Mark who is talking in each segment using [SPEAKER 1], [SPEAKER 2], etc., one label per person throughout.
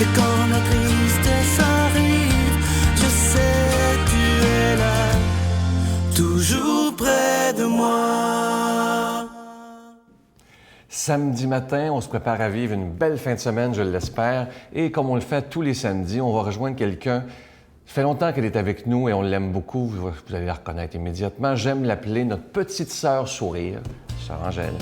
[SPEAKER 1] Et quand la tristesse arrive, je sais tu es là, toujours près de moi.
[SPEAKER 2] Samedi matin, on se prépare à vivre une belle fin de semaine, je l'espère. Et comme on le fait tous les samedis, on va rejoindre quelqu'un. Ça fait longtemps qu'elle est avec nous et on l'aime beaucoup. Vous allez la reconnaître immédiatement. J'aime l'appeler notre petite sœur sourire, sœur Angèle.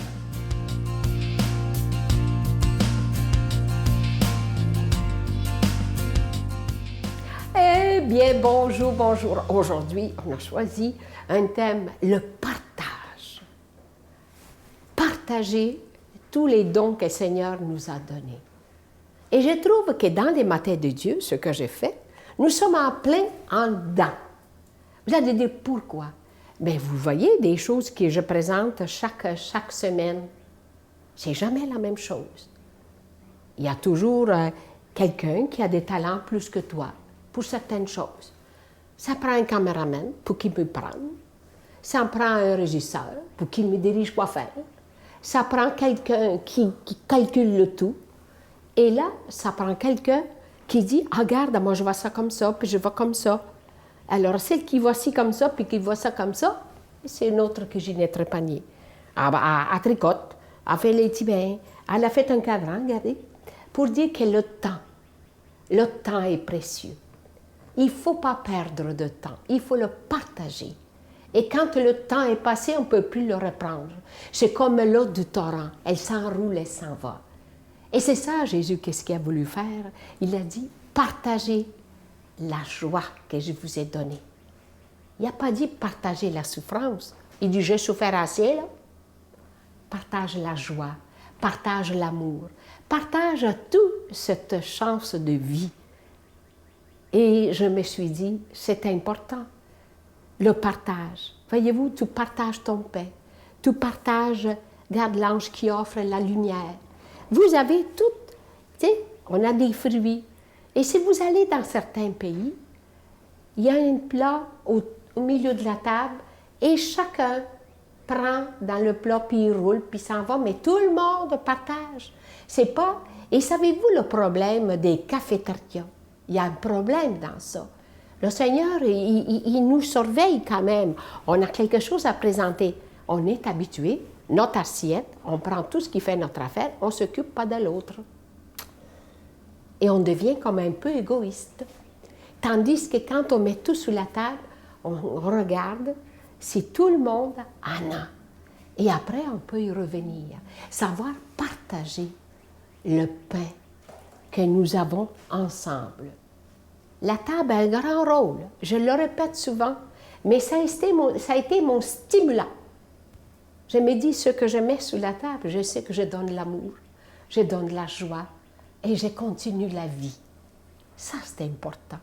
[SPEAKER 3] Eh bien, bonjour, bonjour. Aujourd'hui, on a choisi un thème, le partage. Partager tous les dons que le Seigneur nous a donnés. Et je trouve que dans les matins de Dieu, ce que j'ai fait, nous sommes en plein en dedans. Vous allez dire pourquoi? Bien, vous voyez des choses que je présente chaque semaine. C'est jamais la même chose. Il y a toujours quelqu'un qui a des talents plus que toi pour certaines choses. Ça prend un caméraman pour qu'il me prenne. Ça prend un régisseur pour qu'il me dirige quoi faire. Ça prend quelqu'un qui calcule le tout. Et là, ça prend quelqu'un qui dit « Ah, regarde, moi je vois ça comme ça, puis je vois comme ça. » Alors, celle qui voit ci comme ça, puis qui voit ça comme ça, c'est une autre que Ginette Trépanier. Elle tricote, elle fait les petits bains, elle a fait un cadran, regardez, pour dire que le temps est précieux. Il ne faut pas perdre de temps, il faut le partager. Et quand le temps est passé, on ne peut plus le reprendre. C'est comme l'eau du torrent, elle s'enroule et s'en va. Et c'est ça, Jésus, qu'est-ce qu'il a voulu faire? Il a dit, partagez la joie que je vous ai donnée. Il n'a pas dit partager la souffrance. Il dit, j'ai souffert assez, là. Partage la joie, partage l'amour, partage toute cette chance de vie. Et je me suis dit, c'est important, le partage. Voyez-vous, tu partages ton pain, tu partages, regarde l'ange qui offre la lumière. Vous avez tout, tu sais, on a des fruits. Et si vous allez dans certains pays, il y a un plat au milieu de la table et chacun prend dans le plat, puis il roule, puis s'en va, mais tout le monde partage. C'est pas... Et savez-vous le problème des cafétérias? Il y a un problème dans ça. Le Seigneur, il nous surveille quand même. On a quelque chose à présenter. On est habitué, notre assiette, on prend tout ce qui fait notre affaire, on ne s'occupe pas de l'autre. Et on devient comme un peu égoïste. Tandis que quand on met tout sous la table, on regarde si tout le monde en a. Et après, on peut y revenir. Savoir partager le pain que nous avons ensemble. La table a un grand rôle, je le répète souvent, mais ça a été mon stimulant. Je me dis, ce que je mets sous la table, je sais que je donne l'amour, je donne la joie et je continue la vie. Ça, c'est important.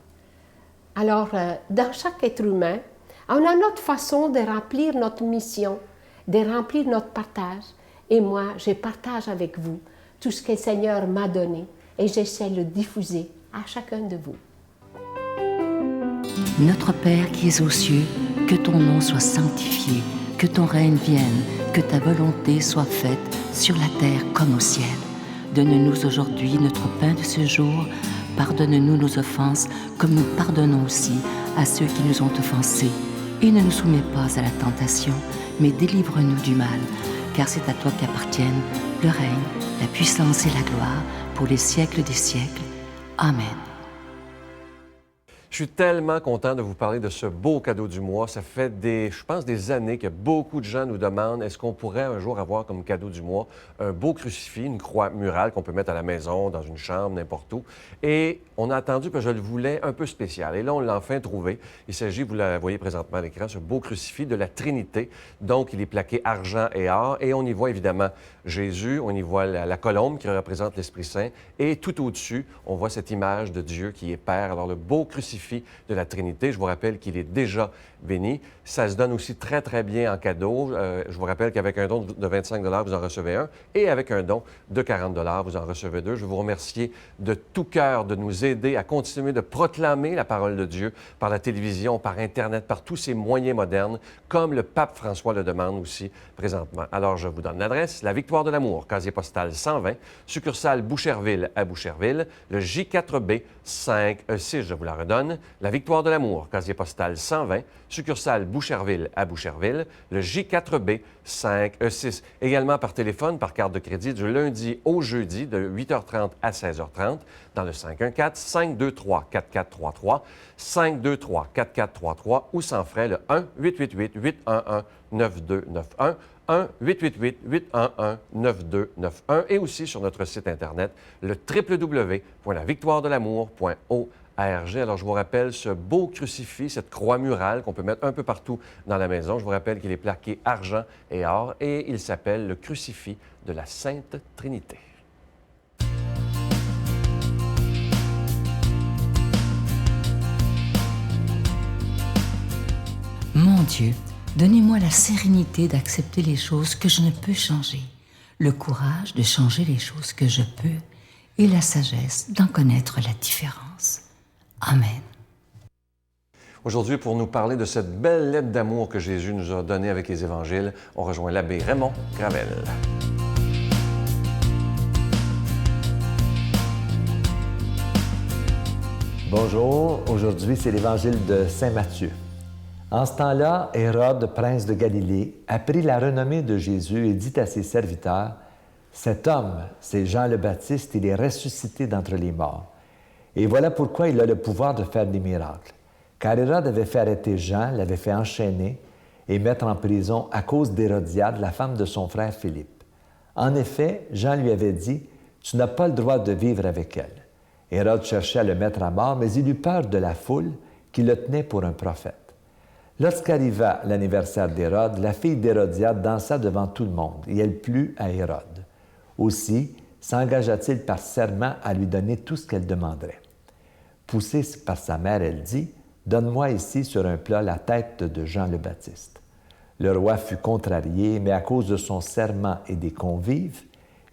[SPEAKER 3] Alors, dans chaque être humain, on a notre façon de remplir notre mission, de remplir notre partage. Et moi, je partage avec vous tout ce que le Seigneur m'a donné et j'essaie de le diffuser à chacun de vous.
[SPEAKER 4] Notre Père qui es aux cieux, que ton nom soit sanctifié, que ton règne vienne, que ta volonté soit faite sur la terre comme au ciel. Donne-nous aujourd'hui notre pain de ce jour. Pardonne-nous nos offenses, comme nous pardonnons aussi à ceux qui nous ont offensés. Et ne nous soumets pas à la tentation, mais délivre-nous du mal, car c'est à toi qu'appartiennent le règne, la puissance et la gloire, pour les siècles des siècles. Amen.
[SPEAKER 2] Je suis tellement content de vous parler de ce beau cadeau du mois. Ça fait je pense, des années que beaucoup de gens nous demandent est-ce qu'on pourrait un jour avoir comme cadeau du mois un beau crucifix, une croix murale qu'on peut mettre à la maison, dans une chambre, n'importe où. Et on a attendu, parce que je le voulais un peu spécial. Et là, on l'a enfin trouvé. Il s'agit, vous la voyez présentement à l'écran, ce beau crucifix de la Trinité. Donc, il est plaqué argent et or. Et on y voit évidemment Jésus, on y voit la colombe qui représente l'Esprit Saint. Et tout au-dessus, on voit cette image de Dieu qui est Père. Alors, le beau crucifix crucifix de la Trinité. Je vous rappelle qu'il est déjà béni. Ça se donne aussi très, très bien en cadeau. Je vous rappelle qu'avec un don de 25 vous en recevez un et avec un don de 40 vous en recevez deux. Je veux vous remercier de tout cœur de nous aider à continuer de proclamer la parole de Dieu par la télévision, par Internet, par tous ces moyens modernes, comme le pape François le demande aussi présentement. Alors, je vous donne l'adresse, la Victoire de l'amour, casier postal 120, succursale Boucherville à Boucherville, le J4B 5E6, je vous la redonne, la Victoire de l'amour, casier postal 120, succursale Boucherville à Boucherville, le J4B 5E6. Également par téléphone, par carte de crédit, du lundi au jeudi, de 8h30 à 16h30, dans le 514-523-4433, 523-4433 ou sans frais, le 1-888-811-9291, 1-888-811-9291 et aussi sur notre site Internet, le www.lavictoiredelamour.org. Alors, je vous rappelle ce beau crucifix, cette croix murale qu'on peut mettre un peu partout dans la maison. Je vous rappelle qu'il est plaqué argent et or et il s'appelle le crucifix de la Sainte Trinité.
[SPEAKER 4] Mon Dieu, donnez-moi la sérénité d'accepter les choses que je ne peux changer, le courage de changer les choses que je peux et la sagesse d'en connaître la différence. Amen.
[SPEAKER 2] Aujourd'hui, pour nous parler de cette belle lettre d'amour que Jésus nous a donnée avec les Évangiles, on rejoint l'abbé Raymond Gravel.
[SPEAKER 5] Bonjour, aujourd'hui c'est l'Évangile de Saint Matthieu. En ce temps-là, Hérode, prince de Galilée, apprit la renommée de Jésus et dit à ses serviteurs, « Cet homme, c'est Jean le Baptiste, il est ressuscité d'entre les morts. Et voilà pourquoi il a le pouvoir de faire des miracles. Car Hérode avait fait arrêter Jean, l'avait fait enchaîner et mettre en prison à cause d'Hérodiade, la femme de son frère Philippe. En effet, Jean lui avait dit, « Tu n'as pas le droit de vivre avec elle. » Hérode cherchait à le mettre à mort, mais il eut peur de la foule qui le tenait pour un prophète. Lorsqu'arriva l'anniversaire d'Hérode, la fille d'Hérodiade dansa devant tout le monde, et elle plut à Hérode. Aussi, s'engagea-t-il par serment à lui donner tout ce qu'elle demanderait. Poussée par sa mère, elle dit, « Donne-moi ici sur un plat la tête de Jean le Baptiste. » Le roi fut contrarié, mais à cause de son serment et des convives,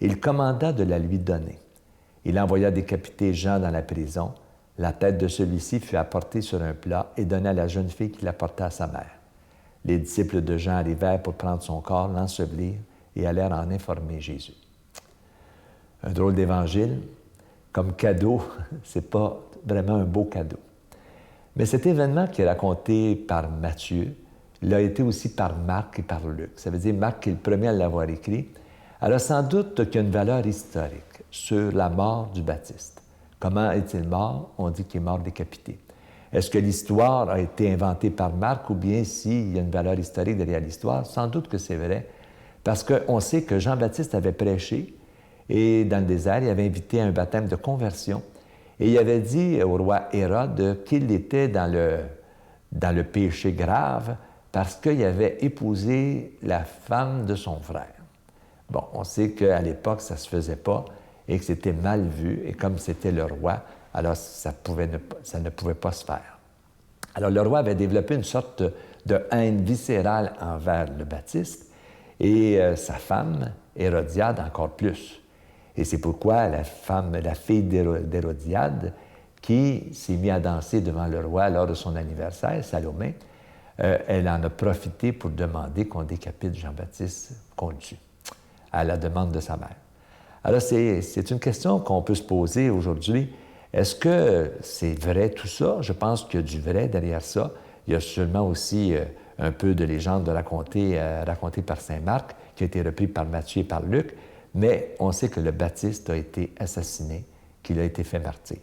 [SPEAKER 5] il commanda de la lui donner. Il envoya décapiter Jean dans la prison. La tête de celui-ci fut apportée sur un plat et donnée à la jeune fille qui l'apporta à sa mère. Les disciples de Jean arrivèrent pour prendre son corps, l'ensevelir et allèrent en informer Jésus. Un drôle d'évangile. Comme cadeau, c'est pas vraiment un beau cadeau. Mais cet événement qui est raconté par Matthieu l'a été aussi par Marc et par Luc. Ça veut dire Marc qui est le premier à l'avoir écrit. Alors sans doute qu'il y a une valeur historique sur la mort du Baptiste. Comment est-il mort? On dit qu'il est mort décapité. Est-ce que l'histoire a été inventée par Marc ou bien s'il y a une valeur historique derrière l'histoire? Sans doute que c'est vrai, parce qu'on sait que Jean-Baptiste avait prêché et dans le désert, il avait invité à un baptême de conversion et il avait dit au roi Hérode qu'il était dans le péché grave parce qu'il avait épousé la femme de son frère. Bon, on sait qu'à l'époque, ça ne se faisait pas et que c'était mal vu, et comme c'était le roi, alors ça ne pouvait pas se faire. Alors le roi avait développé une sorte de haine viscérale envers le Baptiste, et sa femme, Hérodiade, encore plus. Et c'est pourquoi la fille d'Hérodiade, qui s'est mise à danser devant le roi lors de son anniversaire, Salomé, elle en a profité pour demander qu'on décapite Jean-Baptiste, qu'on le tue, à la demande de sa mère. Alors, c'est une question qu'on peut se poser aujourd'hui. Est-ce que c'est vrai tout ça? Je pense qu'il y a du vrai derrière ça. Il y a sûrement aussi un peu de légende racontée par saint Marc, qui a été repris par Matthieu et par Luc, mais on sait que le Baptiste a été assassiné, qu'il a été fait martyr.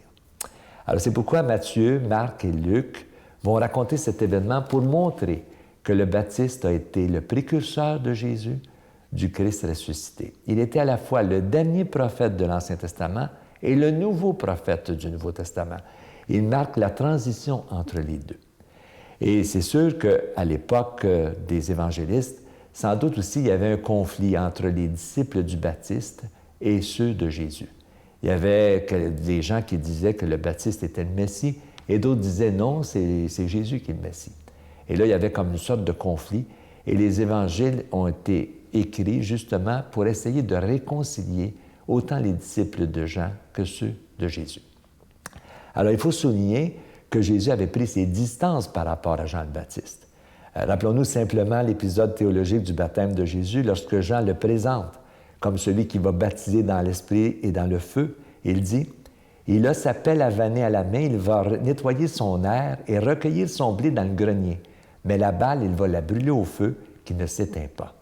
[SPEAKER 5] Alors, c'est pourquoi Matthieu, Marc et Luc vont raconter cet événement pour montrer que le Baptiste a été le précurseur de Jésus, du Christ ressuscité. Il était à la fois le dernier prophète de l'Ancien Testament et le nouveau prophète du Nouveau Testament. Il marque la transition entre les deux. Et c'est sûr qu'à l'époque des évangélistes, sans doute aussi, il y avait un conflit entre les disciples du Baptiste et ceux de Jésus. Il y avait des gens qui disaient que le Baptiste était le Messie Et d'autres disaient non, c'est Jésus qui est le Messie. Et là, il y avait comme une sorte de conflit. Et les évangiles ont été écrits justement pour essayer de réconcilier autant les disciples de Jean que ceux de Jésus. Alors, il faut souligner que Jésus avait pris ses distances par rapport à Jean le Baptiste. Rappelons-nous simplement l'épisode théologique du baptême de Jésus lorsque Jean le présente comme celui qui va baptiser dans l'Esprit et dans le feu. Il dit « Il a sa pelle à vanner à la main, il va nettoyer son aire et recueillir son blé dans le grenier. Mais la balle, il va la brûler au feu qui ne s'éteint pas. »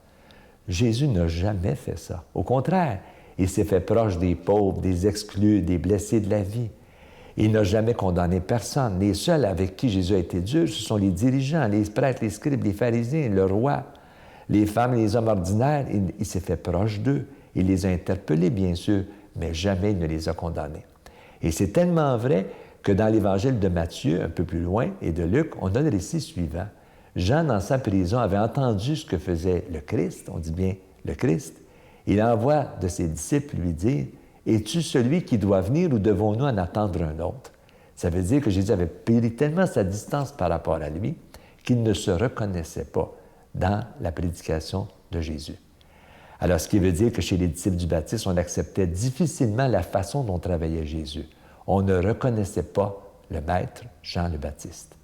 [SPEAKER 5] Jésus n'a jamais fait ça. Au contraire, il s'est fait proche des pauvres, des exclus, des blessés de la vie. Il n'a jamais condamné personne. Les seuls avec qui Jésus a été dur, ce sont les dirigeants, les prêtres, les scribes, les pharisiens, le roi. Les femmes et les hommes ordinaires, il s'est fait proche d'eux. Il les a interpellés, bien sûr, mais jamais il ne les a condamnés. Et c'est tellement vrai que dans l'Évangile de Matthieu, un peu plus loin, et de Luc, on a le récit suivant. Jean, dans sa prison, avait entendu ce que faisait le Christ, on dit bien le Christ. Il envoie de ses disciples lui dire « Es-tu celui qui doit venir ou devons-nous en attendre un autre? » Ça veut dire que Jésus avait pris tellement sa distance par rapport à lui qu'il ne se reconnaissait pas dans la prédication de Jésus. Alors, ce qui veut dire que chez les disciples du baptiste, on acceptait difficilement la façon dont travaillait Jésus. On ne reconnaissait pas le maître, Jean le Baptiste.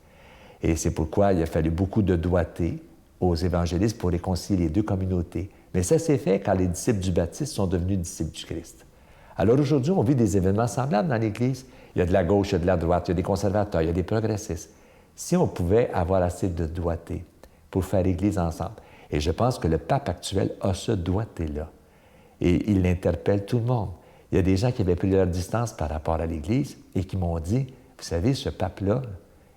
[SPEAKER 5] Et c'est pourquoi il a fallu beaucoup de doigté aux évangélistes pour réconcilier les deux communautés. Mais ça s'est fait quand les disciples du baptiste sont devenus disciples du Christ. Alors aujourd'hui, on vit des événements semblables dans l'Église. Il y a de la gauche, il y a de la droite, il y a des conservateurs, il y a des progressistes. Si on pouvait avoir assez de doigté pour faire l'Église ensemble, et je pense que le pape actuel a ce doigté-là, et il interpelle tout le monde. Il y a des gens qui avaient pris leur distance par rapport à l'Église et qui m'ont dit, vous savez, ce pape-là,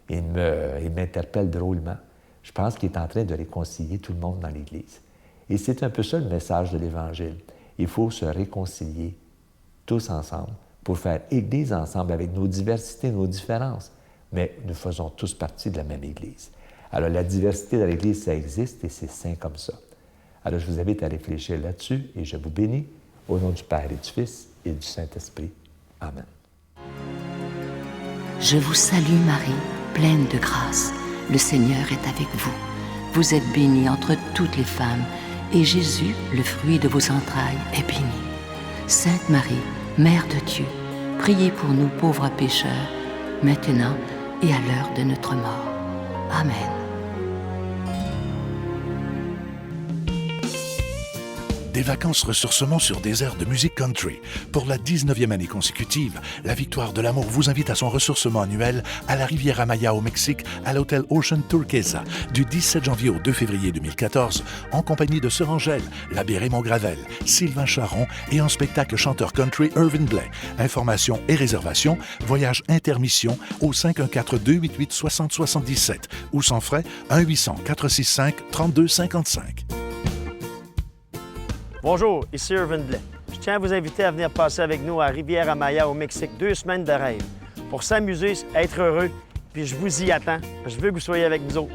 [SPEAKER 5] il m'interpelle drôlement. Je pense qu'il est en train de réconcilier tout le monde dans l'Église. Et c'est un peu ça le message de l'Évangile. Il faut se réconcilier tous ensemble pour faire Église ensemble avec nos diversités, nos différences. Mais nous faisons tous partie de la même Église. Alors la diversité dans l'Église, ça existe et c'est sain comme ça. Alors je vous invite à réfléchir là-dessus et je vous bénis au nom du Père et du Fils et du Saint-Esprit. Amen.
[SPEAKER 4] Je vous salue Marie, pleine de grâce. Le Seigneur est avec vous. Vous êtes bénie entre toutes les femmes, et Jésus, le fruit de vos entrailles, est béni. Sainte Marie, Mère de Dieu, priez pour nous pauvres pécheurs, maintenant et à l'heure de notre mort. Amen.
[SPEAKER 6] Des vacances ressourcement sur des airs de musique country. Pour la 19e année consécutive, la Victoire de l'Amour vous invite à son ressourcement annuel à la Riviera Maya au Mexique, à l'hôtel Ocean Turquesa, du 17 janvier au 2 février 2014, en compagnie de Sœur Angèle, l'abbé Raymond Gravel, Sylvain Charon et en spectacle chanteur country Irvin Blais. Informations et réservations, voyage intermission au 514-288-6077 ou sans frais 1-800-465-3255.
[SPEAKER 7] Bonjour, ici Irvin Blais. Je tiens à vous inviter à venir passer avec nous à Riviera Maya au Mexique 2 semaines de rêve pour s'amuser, être heureux, puis je vous y attends. Je veux que vous soyez avec nous autres.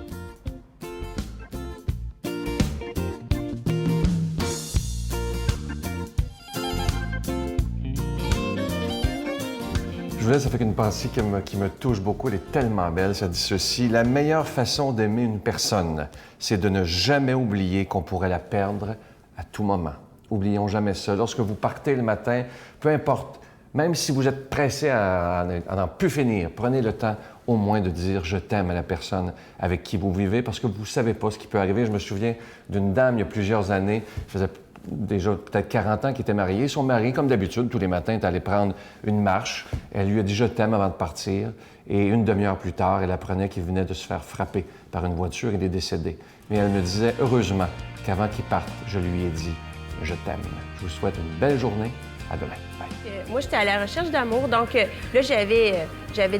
[SPEAKER 2] Je vous laisse avec une pensée qui me touche beaucoup. Elle est tellement belle. Ça dit ceci: la meilleure façon d'aimer une personne, c'est de ne jamais oublier qu'on pourrait la perdre à tout moment. Oublions jamais ça. Lorsque vous partez le matin, peu importe, même si vous êtes pressé à n'en plus finir, prenez le temps au moins de dire « je t'aime » à la personne avec qui vous vivez, parce que vous ne savez pas ce qui peut arriver. Je me souviens d'une dame il y a plusieurs années, faisait déjà peut-être 40 ans qui était mariée. Son mari, comme d'habitude, tous les matins, est allé prendre une marche. Elle lui a dit « je t'aime » avant de partir. Et une demi-heure plus tard, elle apprenait qu'il venait de se faire frapper par une voiture et il est décédé. Mais elle me disait heureusement qu'avant qu'il parte, je lui ai dit « je t'aime ». Je vous souhaite une belle journée. À demain. Bye.
[SPEAKER 8] Moi, j'étais à la recherche d'amour, donc là, j'avais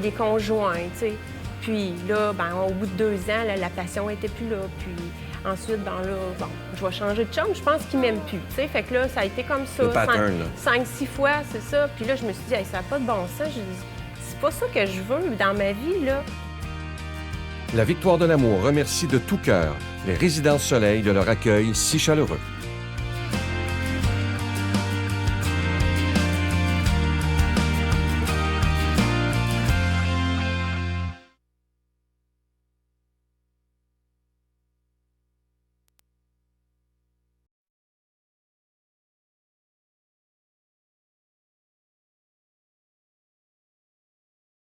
[SPEAKER 8] des conjoints, tu sais. Puis là, au bout de 2 ans, là, la passion était plus là. Puis ensuite, je vais changer de chum, je pense qu'il m'aime plus, tu sais. Fait que là, ça a été comme ça.
[SPEAKER 2] Le pattern,
[SPEAKER 8] 5-6 fois, c'est ça. Puis là, je me suis dit, hey, ça n'a pas de bon sens. C'est pas ça que je veux dans ma vie, là.
[SPEAKER 2] La Victoire de l'Amour remercie de tout cœur les Résidences Soleil de leur accueil si chaleureux.